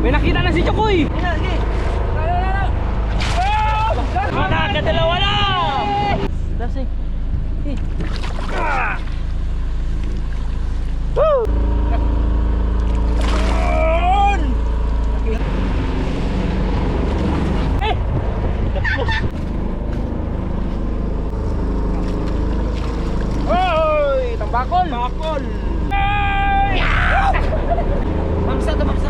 May nakita na si Chokoy. Nakakadalawa na. Das eh. Woo! Oy, tambakol. Tambakol. Ay! Mamsa to, mamsa.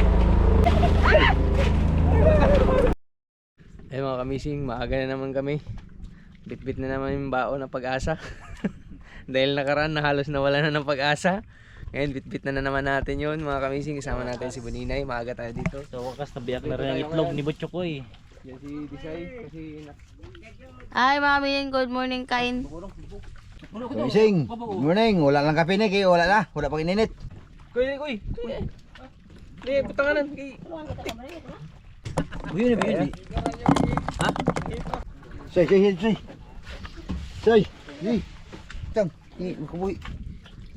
Ay mga kamising, maaga na naman kami. Bit-bit na naman yung baon ng Pag-asa. Dahil nakaraan na halos nawala na ng Pag-asa. Ngayon bit-bit na naman natin yun mga kamising. Kasama natin si Buninay, maaga tayo dito. So wakas nabiyak na rin ang itlog ni Butchokoy. Yan si Disay kasi Ay, mami, good morning, kain. Gising, good morning. Wala lang kape ni, kaya wala na. Wala pang ininit. Kuy. Ni putanganan kay. Uy, yun. Ha? Say. Tang, ni makabuhi.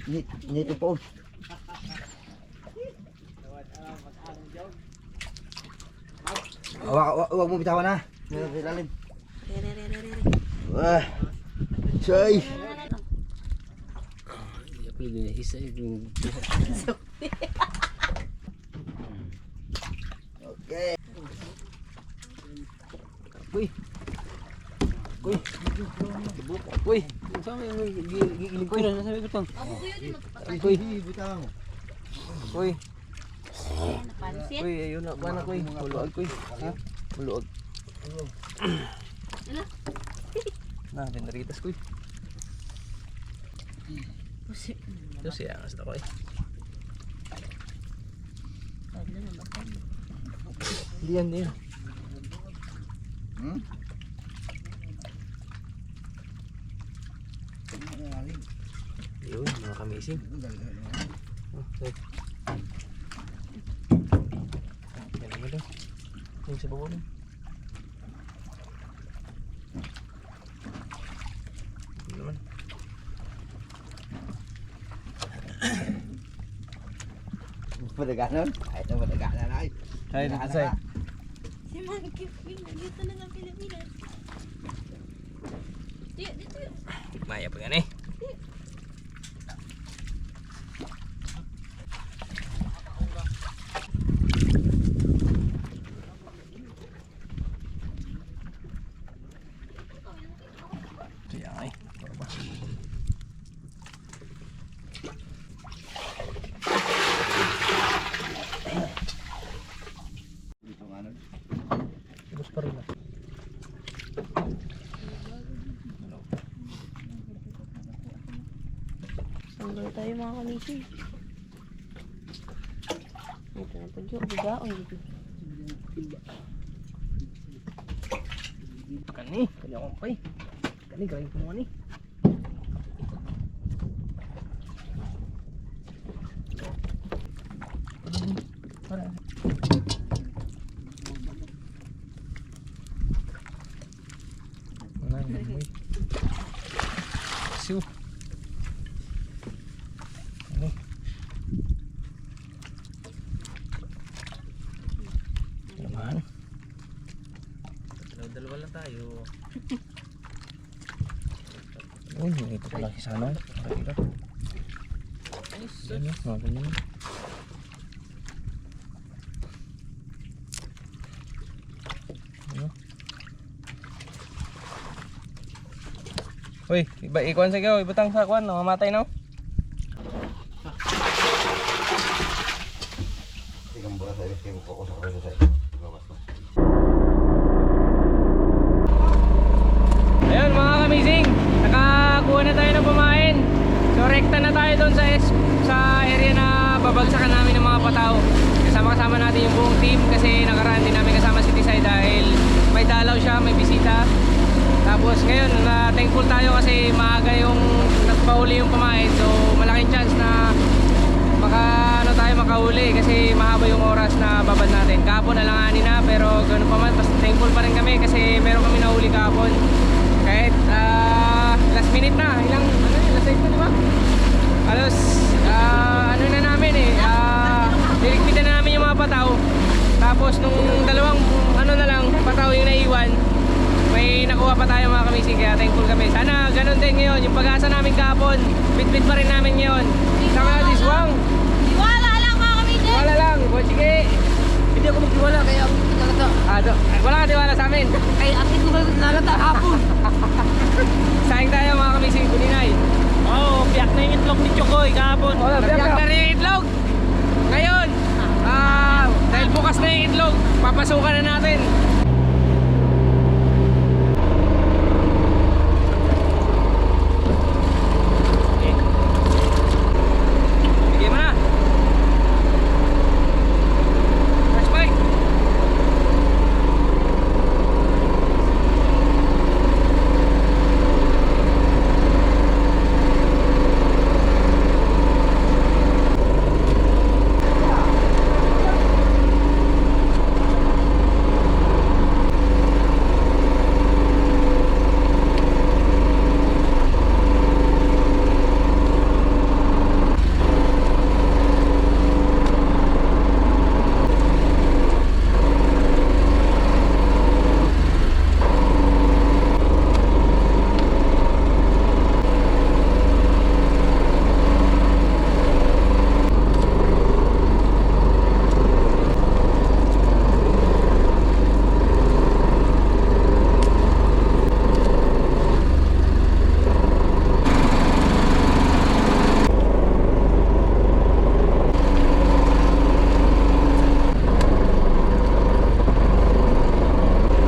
Ni ito po. Wag mo bitawan na. Meron sa ilalim. Wah. Say. Pwede na isa yung Okay. Kuy. Sama yung gigiling ko na sabi ko tong. Kuy. Pansit. Kuy, ayun na ba na kuy. Muluag kuy. Ha? Muluag. Na, pinaritas kuy. Ito siya, ang ko eh. Hindi yan. Yun, mga kamising. Okay. Yan naman daw. Yung sa bawang. Yan naman. Madaganon? Ay, ito madaganan ay. Ay, dito sa'yo. Si Monkey Ping, nandito na ng Pilipinas. Dito. Maya pa yan eh. Kaya ay. Bus pa rin ah. Sandal tayo mga kamising. Ito na po dyan, bigaon dito. Kani akong pay. Kani galing po ni. Siu. Ano? Naman. Dalawa lang tayo. Uy, ito pala si sana. Pakita. Ano? Mga ganyan. Ano? Uy, ikuan sa ikaw, ibutang sa kuan, mamatay na. Tingnan mo sa iyo, kaya ko sa kayo sa Ayun mga kamising, nakakuha na tayo ng pamain. So rekta na tayo doon sa area na babagsakan namin ng mga patao. Kasama natin yung buong team kasi nakaraan din namin kasama si Tisay dahil may dalaw siya, may bisita. Tapos ngayon thankful tayo kasi maaga yung nagpahuli yung pamain. So malaking chance na makahuli kasi mahaba yung oras na babad natin. Kahapon alanganin na pero ganoon pa man, basta thankful pa rin kami kasi meron kami nahuli kahapon. Kahit last minute na, last 8 na diba? Alos, ano na namin eh, niligpitan na namin yung mga pataw. Tapos nung dalawang ano na lang, pataw yung naiwan, may nakuha pa tayo mga kamising, kaya thankful kami. Sana ganun din ngayon, yung pag-asa namin kahapon, bit-bit pa rin namin ngayon. Saka diswang, Wala lang mga kamising. wala lang, o sige. Hindi ako magtiwala kaya ako nagkakata. Wala ka tiwala sa amin. Ay, atin ko nagkakata hapon. Sayang tayo mga kamising, kuninay. Oo, biyak na yung itlog ni Chokoy kahapon. Nabiyak na rin yung itlog. Ngayon, dahil bukas na yung itlog, papasukan na natin. Bigyan mo na. First bite.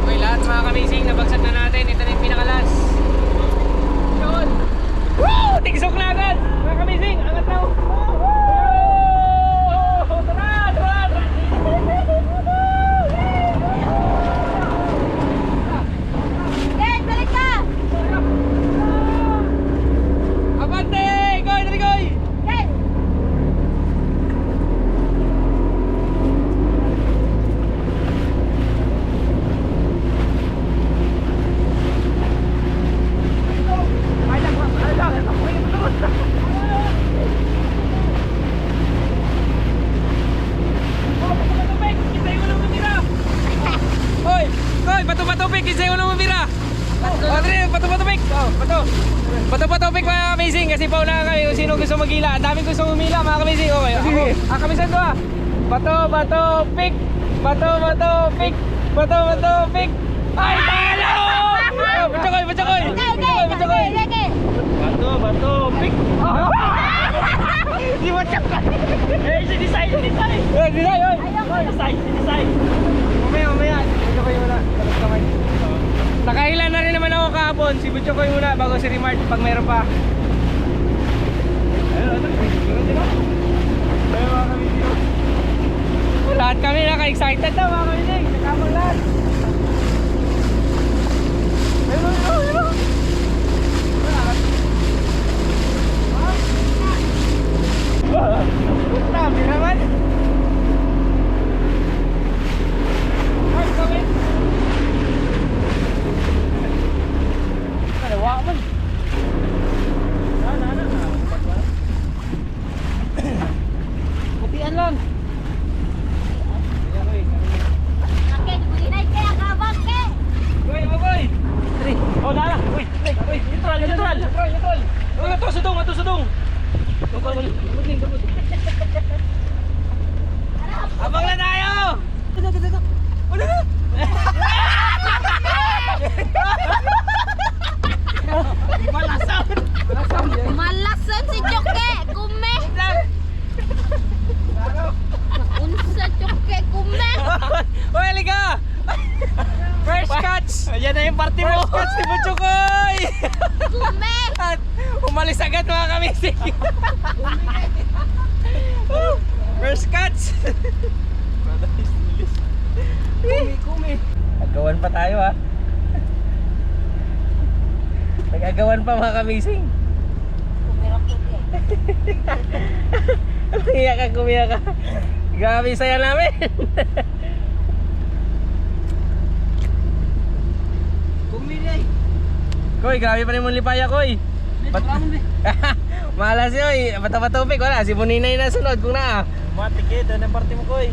Okay, lahat mga kamising, nabagsak na natin. Ito na yung pinakalas. Yun! Woo! Tigsok na agad! Mga kamising, angat na! Woo! Tara! Tara! Dad, balik ka! Abante! Goy! Dali, goy! Dad! Hoy! Hoy! Bato-bato-pik! Isa yung walang mabira! Andre! Bato-bato-pik! Oh, bato! Bato-bato-pik mga amazing! Kasi paunahan kami kung sino gusto magila. Ang daming gusto umila mga amazing! Okay, ako! Kamisan ko ah! Bato-bato-pik! Bato-bato-pik! Bato-bato-pik! Ay! Talo! Oh, Batsakoy! Batsakoy! Batsakoy! Bato, pik. Di batsakoy! Eh, si design. Eh, dinay! Oy! Design. Mamaya! Batsakoy muna! Tapos kamay! Nakailan na rin naman ako kahapon. Si Butchokoy muna bago si Remart pag mayroon pa. Lahat kami naka-excited na mga kamilig. Nakamang lahat. Ayun. Grabe naman. Ay, kami. Dalawa man. Putian lang. Oke, bulinay kaya kabang ke! Goy, boy. Oh, nana. Uy, neutral. Oh, ito sudong. Abang na tayo. Malasan si Choke! Kume! Unsa Choke? Kume! Hoy, halika. First catch. Ayan na yung party mo. First catch ni Butchokoy. Kume! At umalis agad mga kamisig. First catch. Kumi. Agawan pa tayo ha. Nag-agawan pa mga kamising. Kumiya ka. Grabe saya namin. Koy, grabe pa rin mong lipaya, Koy. Malas yun, bata-batupik, wala. Si Buninay na sunod kung na. Matik eh, doon ang party mo, Koy.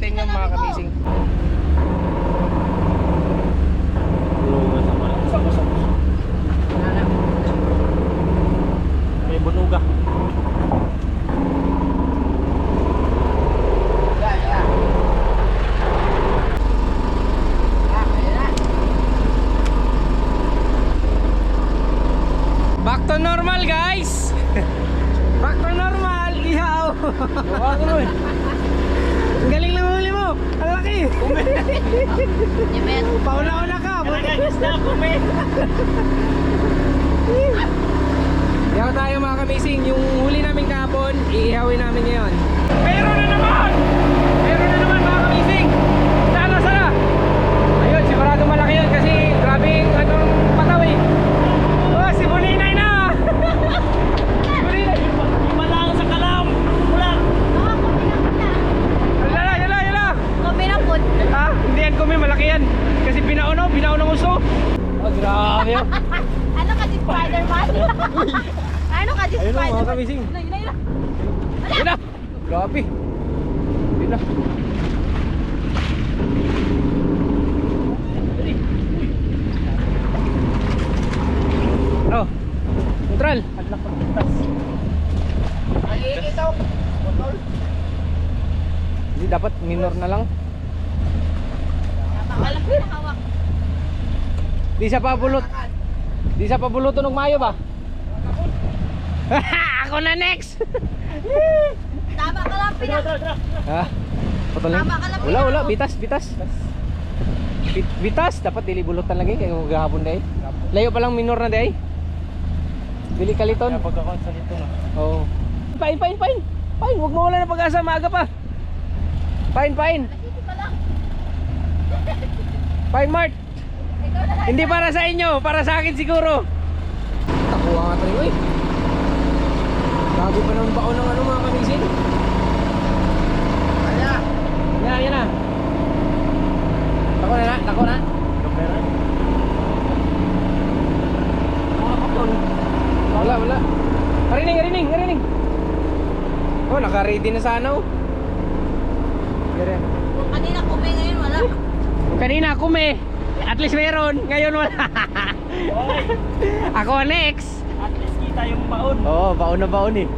natin yung mga kamising. May bunuga. Back to normal, guys. Back to normal. Ihaw. Ang galing lang huli mo. Ang laki. Pauna-una ka. Nagagis na ako, men. Ihaw tayo mga kamising. Yung huli namin kahapon, iihawin namin ngayon. Meron na naman! Meron na naman mga kamising! Sana! Ayun, sigurado malaki yun kasi grabe yung anong pataw eh. Oh, si Buninay na! Buninay! Malang sa kalam. Ulang. Yala! Kuminapot. Ha? Hindi yan kumi, malaki yan. Kasi binaunang uso. Oh, grabe yun. Ano ka si Spider-Man? Ano ka si Ayun o, Spider-Man? mga kamising. Yun na! Grabe! Yun na! Oh! Neutral! Adlak pagpuntas. Hindi, dapat minor na lang. Napakalaki na hawak. Di sa pabulot. Di sa pabuluto ng mayo ba? Ako na next! Tama ka lang, Tara, tara, tara. Ha? Patuloy? Tama ka lang, Wala, Pino. bitas. Dapat dili bulutan lagi kaya maghahapon day. Layo pa lang minor na day. Dili kaliton. Kaya pagkakon sa dito na. Oo. Pain. Huwag mo wala na pag-asa, maaga pa. Pain. Dito ka lang. Pain Mart. Ikaw na lang. Hindi para sa inyo, para sa akin siguro. Takuha nga tayo eh. Gago pa ng baon ng ano mga kamising. Yan na. Tako na. Kamera. Wala. Karining. Oh, naka-ready na sana oh. Yan. Kung kanina kumi, ngayon wala. Kanina kumi. At least meron. Ngayon wala. Oy, Ako next. at least kita yung baon. Oo, baon na baon eh.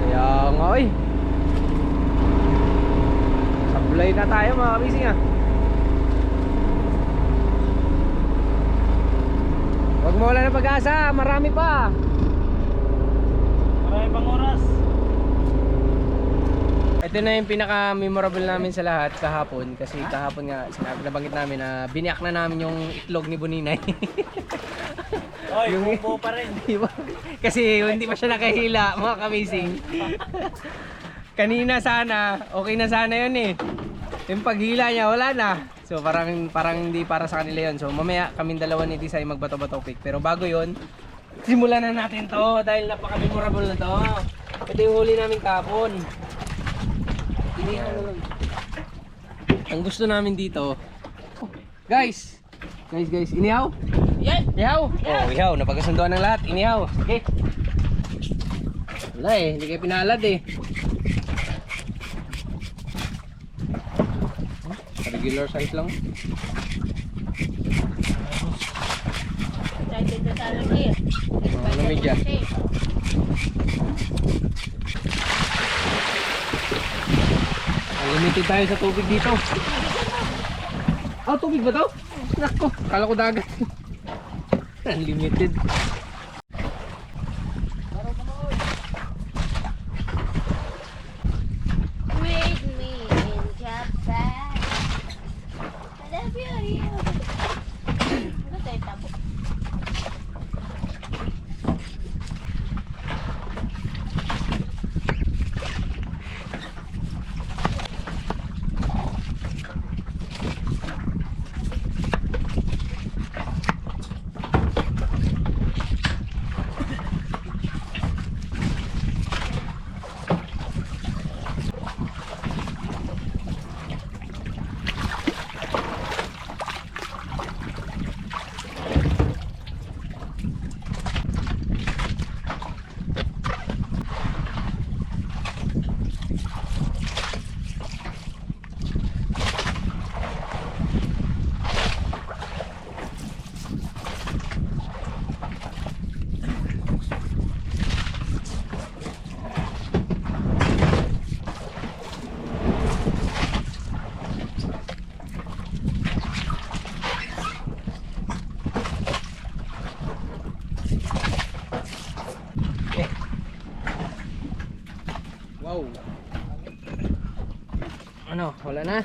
Kaya nga oy. Sablay na tayo mga kabising ah. Huwag mo wala na pag-asa, marami pa. Marami pang oras. Ito na yung pinaka-memorable namin sa lahat kahapon. Kasi kahapon nga, nabanggit namin na biniyak na namin yung itlog ni Buninay. Oy, Yung- bubo pa rin. Diba? Kasi hindi pa siya nakahila, mga kamising. Kanina sana, okay na sana yun eh. Yung paghila niya, wala na. So parang hindi para sa kanila yun. So mamaya kaming dalawa ni Tisay magbato-bato pick. Pero bago yun, simulan na natin to dahil napaka-memorable na to. Ito yung huli namin kahapon. Ang gusto namin dito, guys, inihaw? Ihaw? Oh, ihaw. Napagkasunduan ng lahat. Inihaw. Okay. Wala eh. Hindi kayo pinalad eh. Regular size lang. Try dito sa lagi. Lumidya. Limited tayo sa tubig dito. Ah, tubig ba to? Nako, kala ko dagat. Unlimited. With me in Japan. I love you. Ano tayo tabo? Ano, wala na?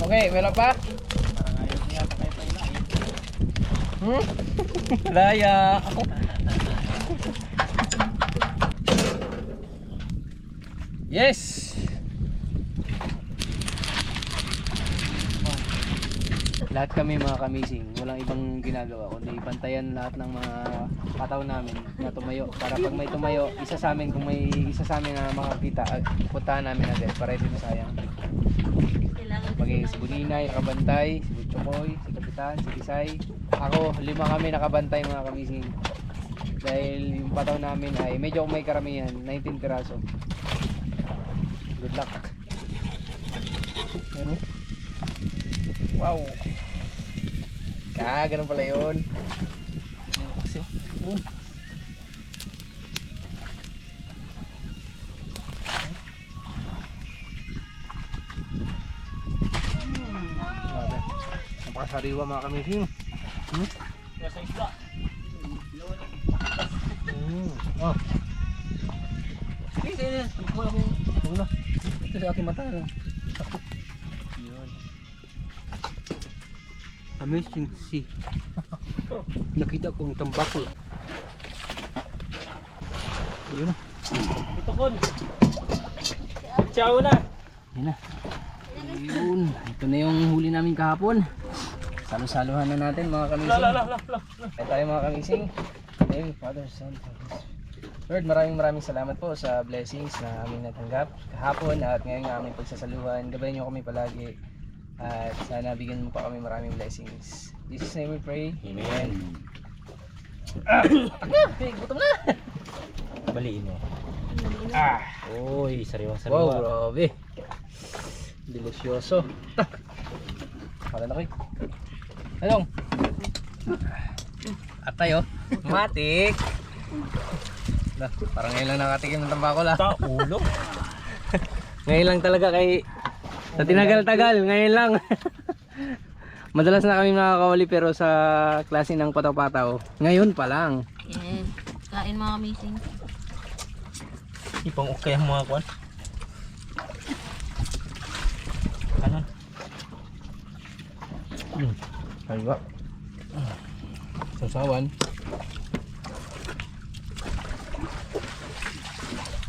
Okay, meron pa? Parang ayaw niya patay pa na eh. Hmm? Laya. Yes! Lahat kami mga kamising, walang ibang ginagawa kundi bantayan lahat ng mga kataw namin na tumayo. Para pag may tumayo, isa sa amin, kung may isa sa amin na makakita, puntahan namin agad para hindi masayang. Kailangan Maging si Buninay, nakabantay, si Butchokoy, si Kapitan, si Kisay. Ako, 5 kami nakabantay mga kamising. Dahil yung pataw namin ay medyo may karamihan, 19 piraso. Good luck. Ano? Wow. Ganun pala yun. Kasi, grabe. Napakasariwa mga kamising. Nasa isla. Oh. Sige, sige. Huwag na. Ito sa aking mata. Yun. Amazing sea. Nakita ko ang tambakol. Yun na. Ito kon. Ciao na. Yun na. Yun. Ito na yung huli namin kahapon. Salo-saluhan na natin mga kamising. La. Kaya tayo mga kamising. Name, Father, Son, Holy Spirit. Lord, maraming salamat po sa blessings na aming natanggap kahapon at ngayon ng aming pagsasaluhan. Gabayan niyo kami palagi at sana bigyan mo pa kami maraming blessings. In Jesus' name we pray. Amen. Okay, gutom na. Baliin mo. Uy, Wow, sariwa-sariwa. grabe. Delicioso. Wala na kayo. Anong? At tayo, matik. Na, parang ngayon lang nakatikim ng tambakol ah. Ta ulo. Ngayon lang talaga kay sa tinagal-tagal, ngayon lang. Madalas na kami nakakawali pero sa klase ng pataw-pataw. Ngayon pa lang. Yes. Kain mga kamising. Ipang okay ang mga kwan. Kanan. Kaliwa. Sasawan.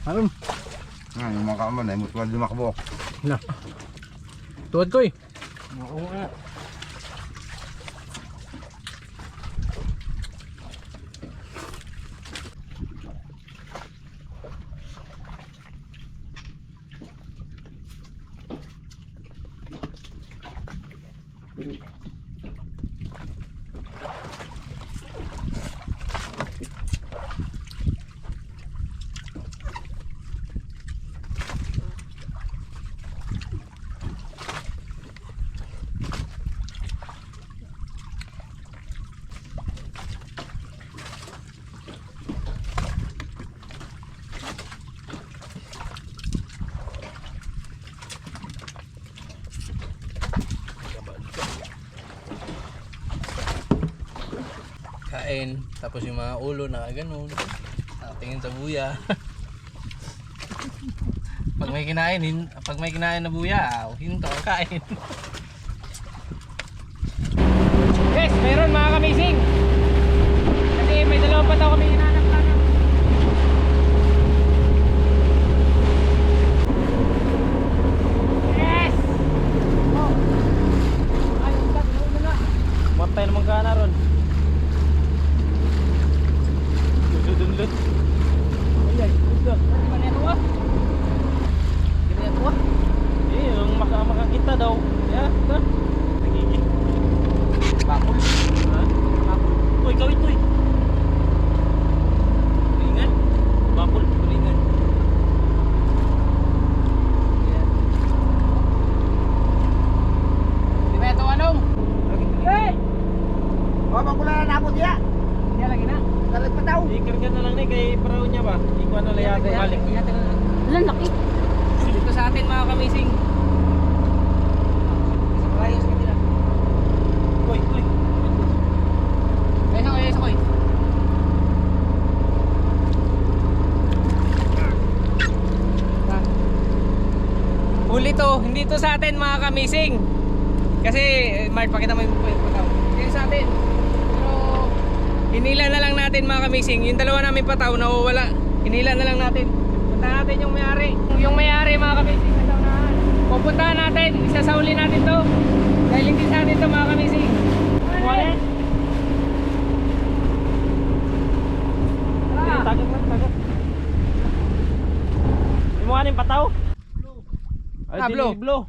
Alam. Yung mga kaman ay mutual dumakbo. Na. Tuwad ko eh. Oo nga. Kain, tapos yung mga ulo na ganun. Tingin sa buya. Pag may kinain na buya, hinto kain. Yes, meron mga kamising. Kasi may dalawang pataw kami hinanap lang. Yes! Oh. Ay, ulo na. Matay naman ka na ron. Dudunlut. Ay, gusto. Di ba neto ah? Di ba neto ah? Eh, yung makakita daw. Ya, ito. Nagiging. Bakol. Ha? Uy, kawit uy. Tulingan. Bakol. Tulingan. Yan. Di ba ito anong? Hey! Oh, magkula na ako diya. Hindi lagi na. Dalag pa tao. Ikarga na lang ni kay paraw niya ba? Ikuan na lang yata balik. Wala, laki. Dito sa atin mga kamising. Sa kalayos ka nila. Uy. Ayos ako. dito sa atin mga kamising. Kasi, Mart, pakita mo yung pataw. Dito sa atin. Pero, hinila na lang natin mga kamising. Yung dalawa namin pataw, nawawala. Hinila na lang natin. Punta natin yung may-ari. Yung may-ari mga kamising, sa saunahan. Pupuntahan natin, isasauli natin to. Dahil hindi sa atin to mga kamising. Kuha Tara! Tagak lang, tagak. Yung mga ning pataw? Ay, Ah, blow. blow.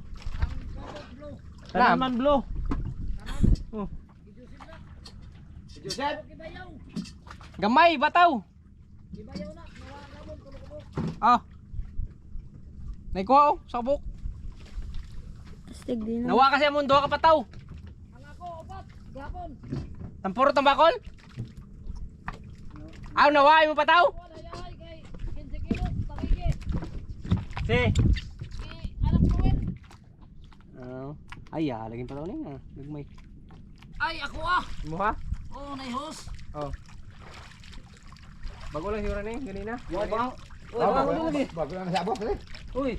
Tanan man blow. Oh. Gamay, bataw. Ah. Naikuha oh, sabok. Astig din na. Nawa kasi ang mundo ka pataw. Tampuro tambakol? Aw, nawa mo pataw? Si. Ay, laging pataw na yun. Nagmay. Ay, ako ah! Muha? Oo, naihos. Oh. Bago lang siguro na yun, ganina. Uy, bang... Uy, Bago bang na lagi. bago na si abot. Uy,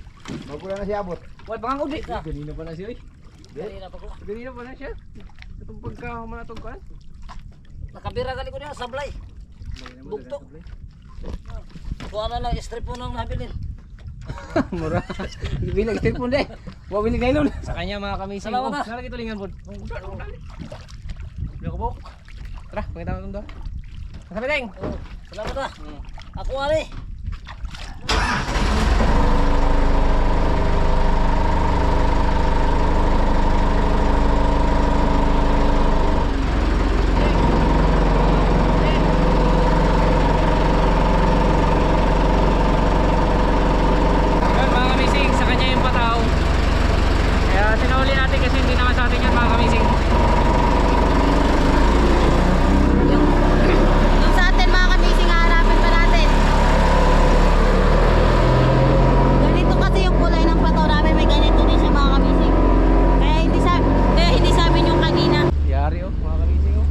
Bago na si abot. uy, bang udi ka. Ganina pa na siya. Kanina pa ko. Ganina pa na siya. Itong pagka manatog ka. Nakabira gali ko niya, sablay. Bugto. Kuha na lang, strip mo nang nabilin. Mura. Bilag telepon deh. Wa binig ngayon. Sa kanya mga kamising. Salamat na. Nalagi tulingan pod. Bilo ko bok. Tara, pakita mo doon. Sabi teng. Oh, salamat ah. Ako ari. Yun mga kamising, sa kanya yung pataw. Kaya sinauli natin kasi hindi naman sa atin yan mga kamising. Yung sa atin mga kamising, haharapin pa natin. Ganito kasi yung kulay ng pato namin. May ganito din siya mga kamising. Kaya hindi sa amin yung kanina. Yari oh, mga kamising oh.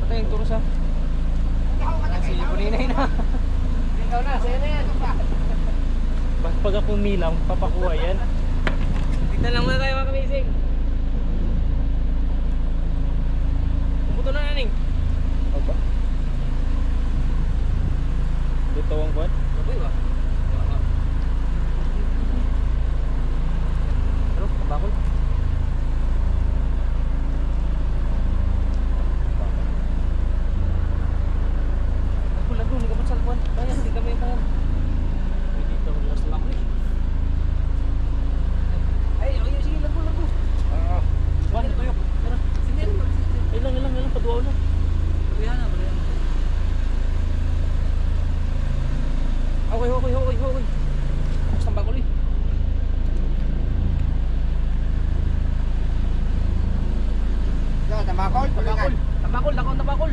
Patay yung turos ah. Si Puninay na. Ikaw na, sa'yo na yan. Pag ako nilang, papakuha yan. Tignan lang muna tayo mga kamising. Pumuto na naning. Apa? Dito ang buwan. Kapoy ba? Ano? Kabakol? Lagu, hindi ka pa sa lakuan. Bayan, hindi kami bayan. Dito ang last lang. Ay, sige, lagu. Buwan, ito yun. Sige, Ilang, paduaw na. Pagyahan na. Hoy. Tapos ng bakol eh. Sa tambakol, Tambakol. Tambakol.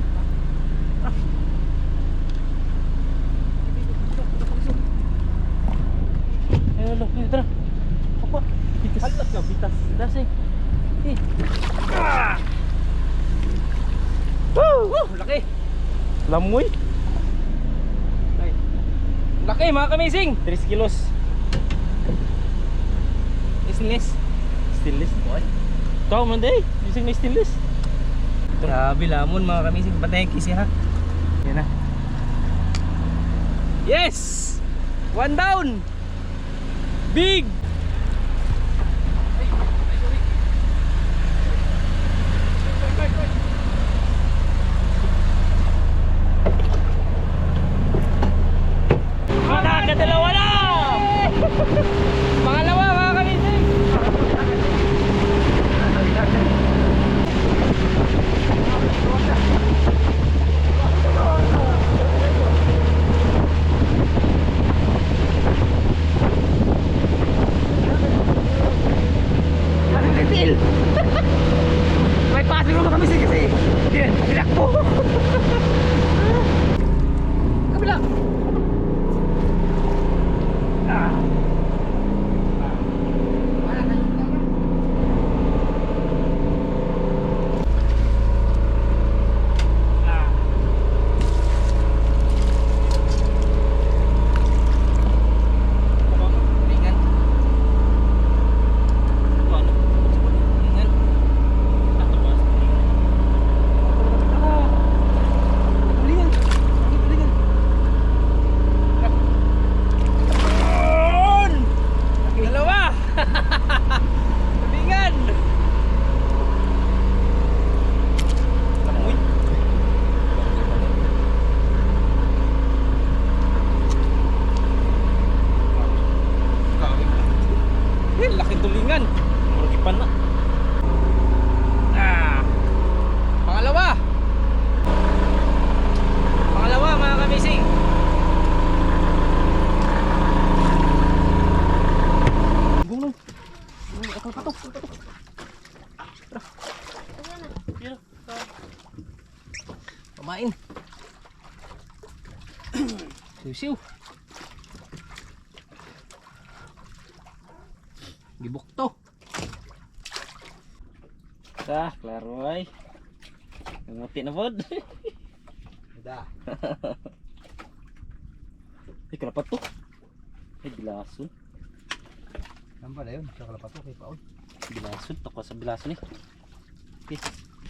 Ayun lang, tara. Apa? Bitas. Halak ka, bitas. Bitas eh. Laki. Lamoy. Laki mga kamising. 3 kilos. Stainless. Stainless. Kau man day, using na stainless. Grabe lamon mga kamising. Patayin kisi ha. Yan na. Yes! One down! Big! Nakakadalawa na! Pangalawa mga kamising! May passing mo kami kasi. Tinakbo. Kabila. Pamain. Siw-siw. Gibok to. Klaro ay. Ngamuti na pod. Da. Ay, karapat to. Ay, bilason. Namba na yun. Sa kalapato kay Paul. Bilason. Tako sa bilason eh. Okay.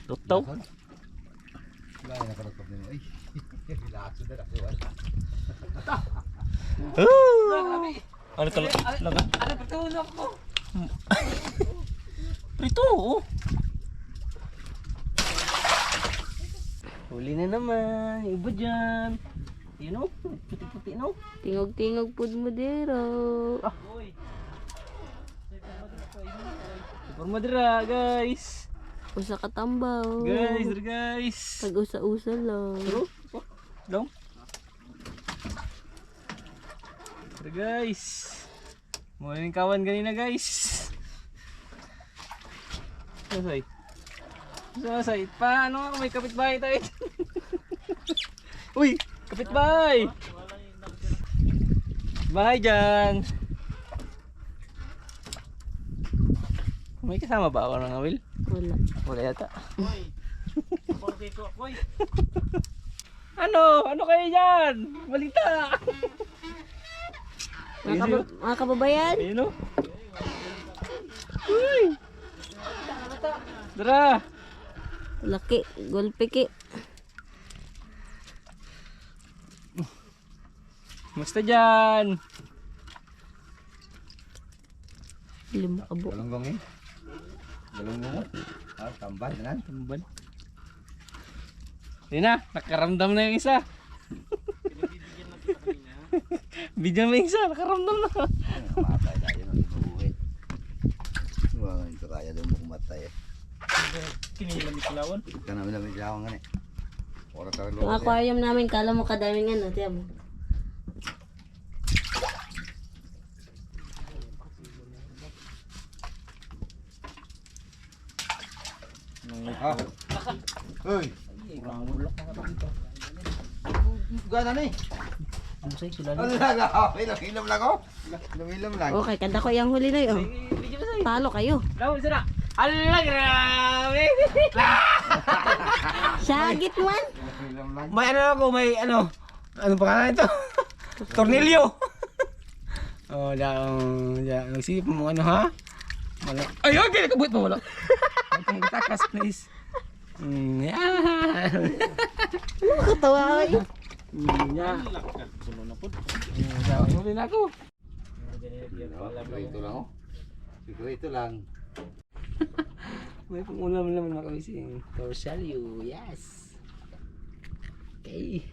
Tutaw. Wala na nakaratot nyo. Ay. Bilaso na nakuha. Ano ka lang? Ano patulog ko? Prito, oh. Huli na naman. Yung iba dyan. Yun o. Puti-puti no. Tingog-tingog pud mo dero. Super madra, guys. Usa ka tambaw. Guys. Tag-usa-usa lang. Turo. Dong. Guys. Muna yung kawan kanina, guys. Sasay. Sasay. Paano? May kapitbahay tayo. Uy! Kapitbahay! Bahay dyan! May kasama ba ako ng awil? Wala. Wala yata. Ano kayo dyan? Balita! Mga kababayan, Ayun o. Uy! Dara! laki, golpiki. Musta dyan? Lima ka bu. Galunggong eh. Galunggong. Tambal na. Tambal. Yun na, nakaramdam na yung isa. Bigyan mo yung isa, nakaramdam na. Matay tayo ng inuwi. Wala ito kaya doon makumatay eh. Kinilang itlawon. Ika namin namin siyawang nga eh. Ora tayo Yung aquarium namin, kala mo kadaming ano, tiyan mo. Ah. Uy. Gana ni. Ano sa'yo sila? Ala, ilam lang ako. Ilam lang. Okay, kanda ko yung huli na yun. Bigyan mo sa'yo. Talo kayo. Lawan sila. Ala, grabe. Sagit man. Ilam lang. May ano ako, may ano. Ano pangalan ito? Tornilyo. Oh, nagsisip mo ano ha? Wala. Ay, okay, nakabuhat pa wala. Ang takas, please. Yan. Nakatawa kayo. Yan. Sabi mo din ako. Ito lang oh. Ito lang. May pangulam naman mga kamising. Torsalyo, yes. Okay.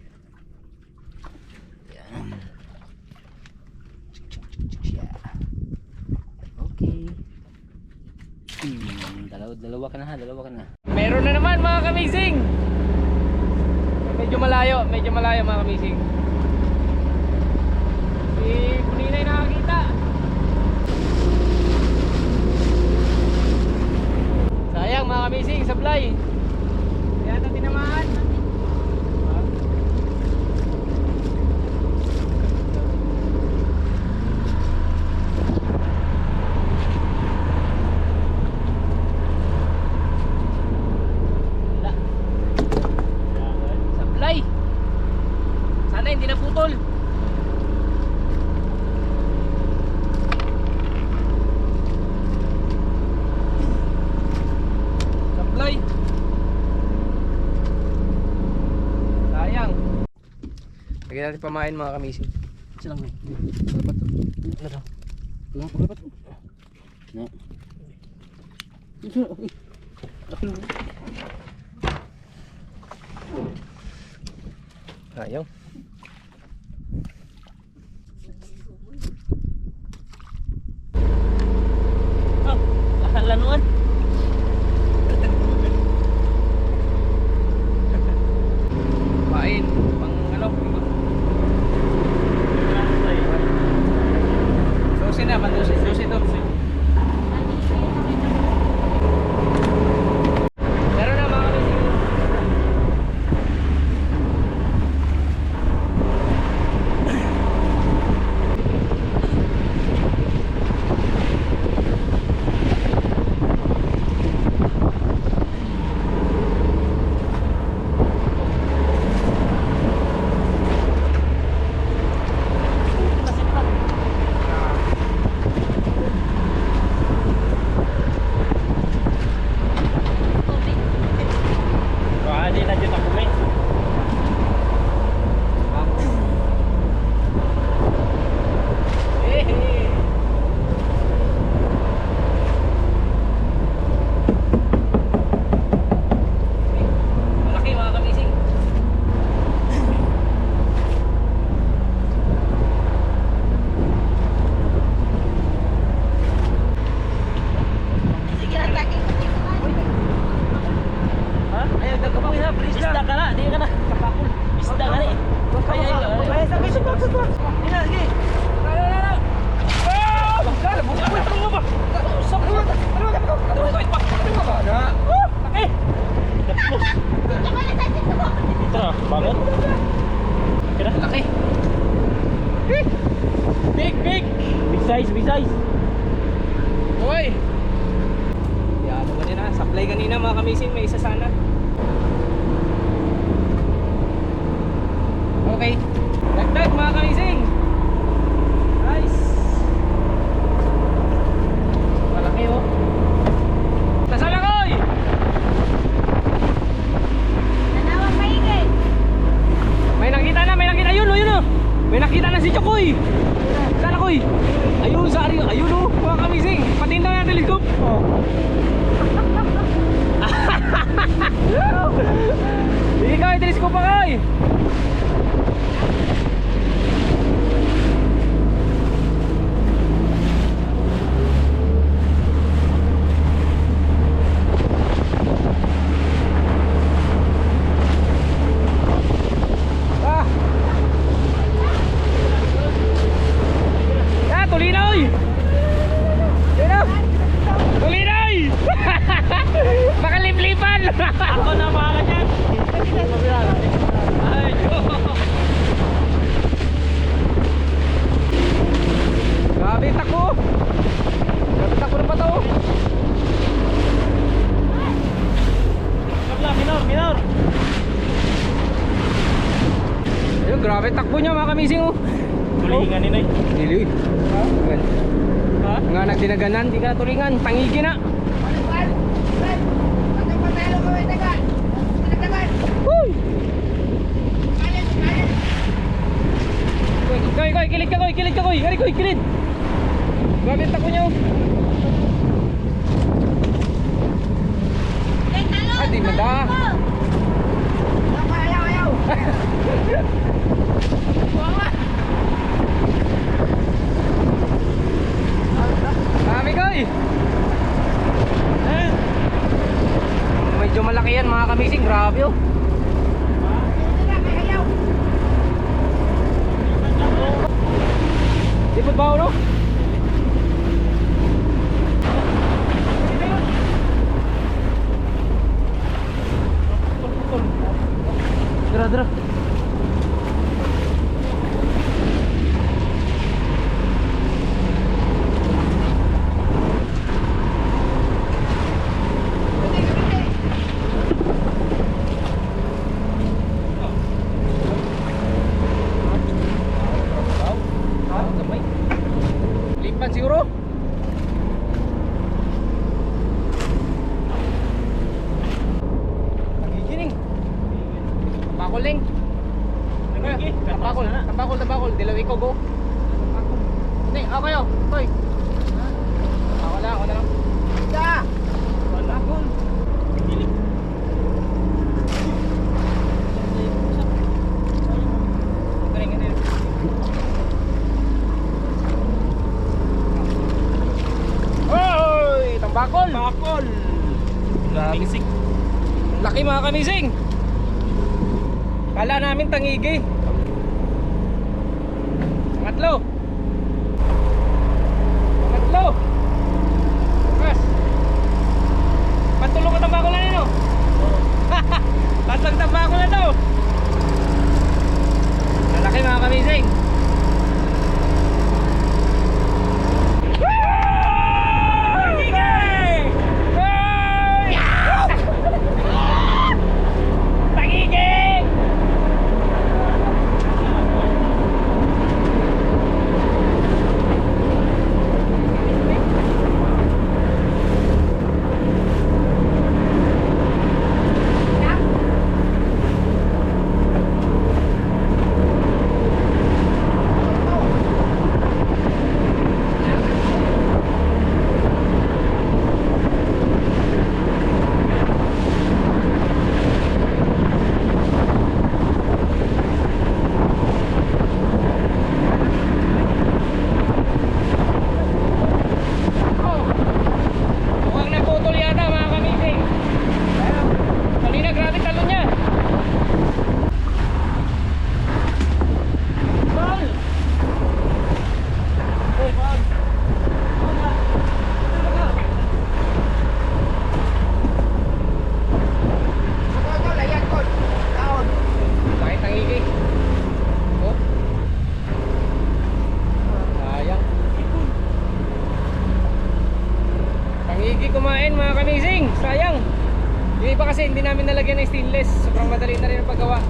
Yan. Okay. Dalawa ka na ha, dalawa ka na. Meron na naman mga kamising. Medyo malayo mga kamising. Si Puninay nakakita. Sayang mga kamising, sablay. Kaya ito tinamaan. Sablay. Sana hindi naputol. Sablay. Sayang. Lagyan natin pamain mga kamising. Silang may. Ano to? No. Sayang. Oh, lanuan. Pain. Pang ano? Dosi na, pandosi. Dosi to. Meron na mga kamising. Isda ka na, di ka na. Kapakul. Isda ka na eh. Ay, sakit. Ina, sige. Laki. Big. Big size. Uy! Yan, ano kanina? Supply kanina mga kamising, may isa sana. Okay. Dagdag mga kamising. Nice. Malaki oh. Tasalakoy! Nanawang maigay. May nakita. Ayun oh. May nakita na si Chokoy. Tasalakoy. Ayun sa ari. Ayun oh, mga kamising. Patindaw na teleskop. Oh. Sige kay, teleskop pa kay. Tulinoy! Sino? Tulinoy! Makaliplipan! Ako na baka dyan! Ay, grabe takbo! Grabe takbo ng bato! Minor! Ayun, grabe takbo niya mga kamising oh! Tulingan ni Noy. Dili. Ha? Nga nagdinaganan, di ka tulingan, tangigi na. Huy! Koy, kilid ka koy. Ari koy, kilid. Grabe ang takbo niya. Ay, di mada. Ayaw. Kami koy. Medyo malaki yan mga kamising, grabe oh. Di ba ba no? Dra. Limpan siguro. Nagigining. Tapakuling. Tapakul. Dilaw ikaw go. Hindi, ako kayo. Toy. Ako na lang. Ika! Tapakul. Bakol. Grabe. Laki mga kamising. Kala namin tangigi. Pangatlo. Bukas. Patulong ka ng bakol na nino. Patlang tambakol na to. Laki mga kamising. nalagyan ng stainless. Sobrang madali na rin ang paggawa.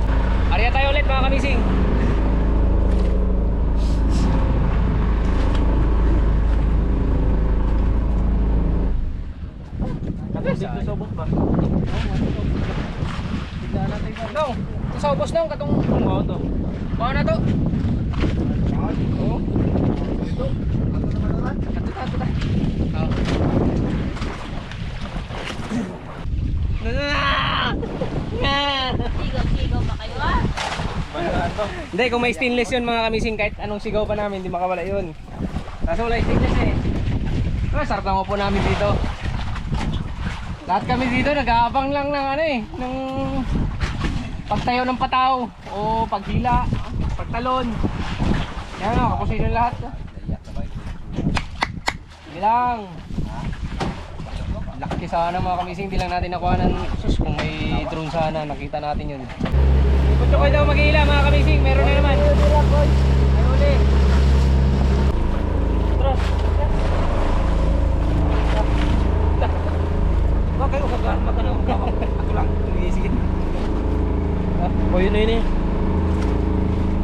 Ariya tayo ulit mga kamising. Dito sa ubos ba? Nong, ito sa ubos nong katong Oo to. kuha na to. Oo. Kato ta. Oo. Sigaw pa kayo ah. Hindi, kung may stainless yun mga kamising, kahit anong sigaw pa namin, hindi makawala yun. Kaso wala stainless eh. Sarap lang po namin dito. Lahat kami dito nag-aabang lang ng ano eh, ng pagtayo ng pataw o paghila, pagtalon. Yan o, kaposisyon lahat. Sige lang. Laki sana mga kamising, di lang natin nakuha ng sus. Kung may drone sana, nakita natin yun. Kutso kayo daw mag-ihila mga kamising, meron na naman. May uli. Wag kayo kagarma ka na. Ako lang. Sige. O yun na yun eh.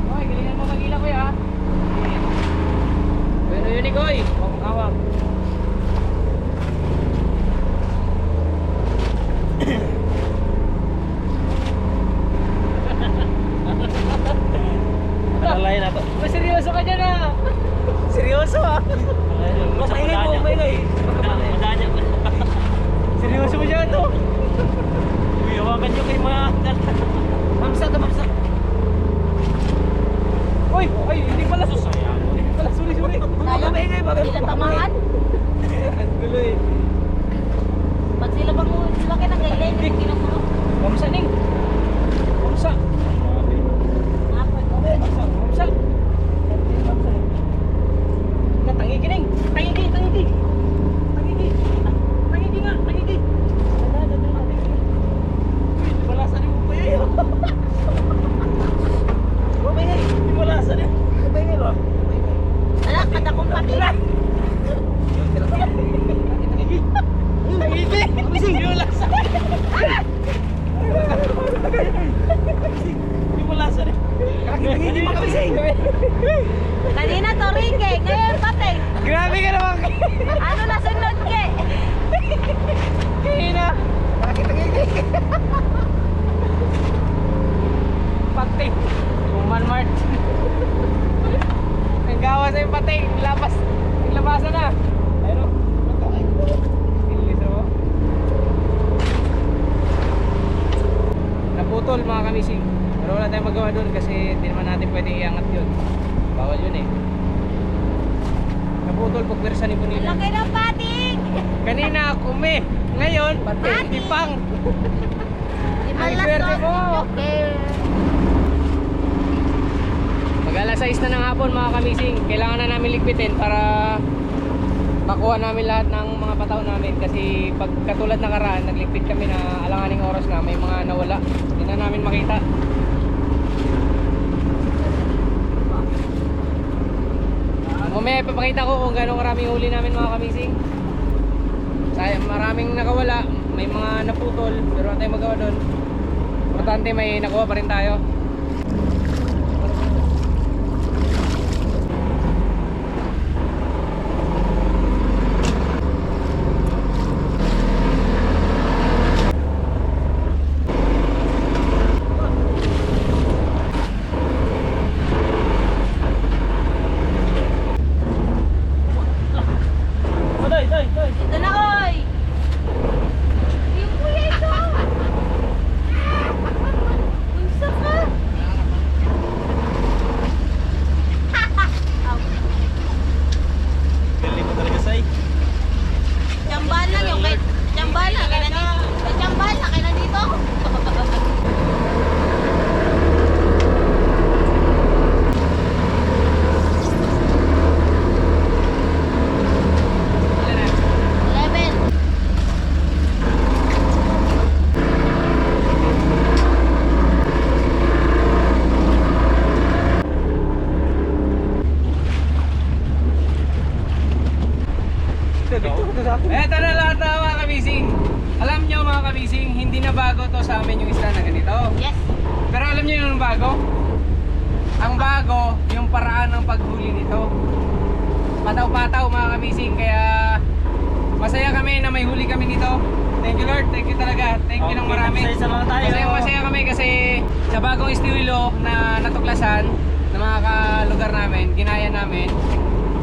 Koy, galingan mo mag-ihila ko ya. Bueno yun eh Koy. Huwag mong hawak. Nakalay na to. Mas seryoso ka dyan ah. Seryoso ah. Maingay mo, maingay. Madanya. Seryoso mo dyan to. Iyawakan nyo kay mga... Mamsa to, mamsa. Uy, ay, hindi pala sus. Hindi pala, sorry. Maingay, bakit? Sila tamaan. Ang gulo eh. Pag sila bang sila kayo nag-ilay, hindi kinukulo. Mamsa ning. Mamsa. Mamsa. Tangi ning. Tangi. Tangigi nga, tangigi. Balasan mo pa yun. Maingay, balasan yun. Maingay ba? Anak, kada kong pati. Kamising, yun lasa. Yung malasan eh. Kakitangin mo kamising. Kanina to Ricky, ngayon pati. Grabe ka naman. Ano na sunod ke? Kina. Pati. Human Mart. Ang gawa sa yung pati. Labasan na. Ayun o. Ilis o. Naputol mga kamising. Pero wala tayong magawa doon kasi hindi naman natin pwedeng iangat yun. Bawal yun eh. Naputol pag pwersa ni Punila. Laki ng pating! Kanina kume. Ngayon, Pati. tipang. Ay, swerte mo. Okay. Mag alas 6 na ng hapon mga kamising. Kailangan na namin ligpitin para makuha namin lahat ng mga pataw namin. Kasi pag katulad na karaan, nagligpit kami na alanganing oras na may mga nawala. Hindi na namin makita. Mamaya ipapakita ko kung gano'ng karaming huli namin mga kamising. Maraming nakawala, may mga naputol, pero wala tayong magawa doon. Importante may nakuha pa rin tayo. Ito na, oy! Yung kuya ito! Unsa ka? namin yung isda na ganito. Yes. Pero alam niyo yung bago? Ang bago, yung paraan ng paghuli nito. Pataw-pataw mga kamising, kaya masaya kami na may huli kami nito. Thank you Lord, thank you talaga. Thank you ng marami. Masaya kami kasi sa bagong estilo na natuklasan ng mga kalugar namin, ginaya namin.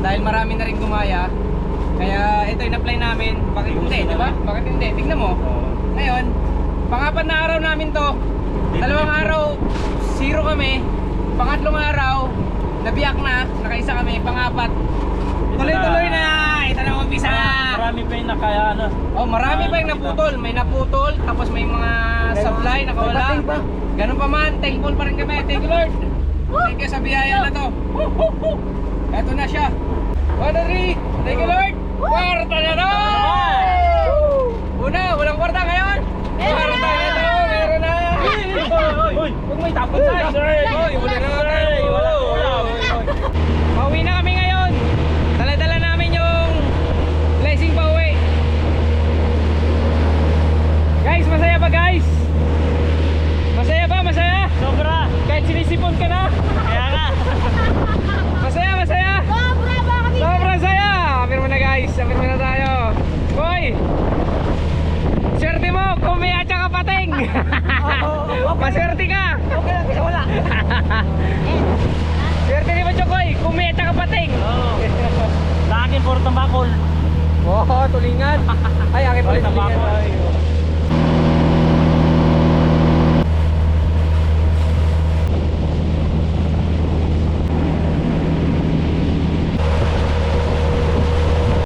Dahil marami na rin gumaya. Kaya ito in-apply namin. Bakit hindi, di ba? Bakit hindi? Tignan mo. Ngayon, pang-apat na araw namin to. 2 araw, 0 kami. Pangatlong araw, nabiyak na, nakaisa kami. Pang-apat, tuloy-tuloy na. Ito na umpisa. Marami pa yung nakaya ano. Oh, marami pa yung naputol. May naputol, tapos may mga supply nakawala. Ganun pa man, thankful pa rin kami. Thank you Lord. Thank you sa biyaya na to. Eto na siya. 1, 2, 3. Thank you Lord. Kwarta na to. Una, walang kwarta ngayon. Kwarta na to. Meron na. Huwag may tapon tayo. Wala na tayo. Pauwi na kami ngayon. Dala-dala namin yung blessing pa uwi. Guys, masaya ba guys? Masaya ba? Masaya? Sobra. Kahit sinisipon ka na? Kaya nga. Masaya, masaya. Sobra ba kami? Sobrang saya. Apir mo na guys. Apir mo na tayo. Boy! Swerte mo, kumi at saka pating. Maswerte ka. Okay lang kasi wala. Swerte ni Bachokoy, kumi at saka pating. Sa akin, puro tambakol. Oo, tulingan. Ay, akin ulit.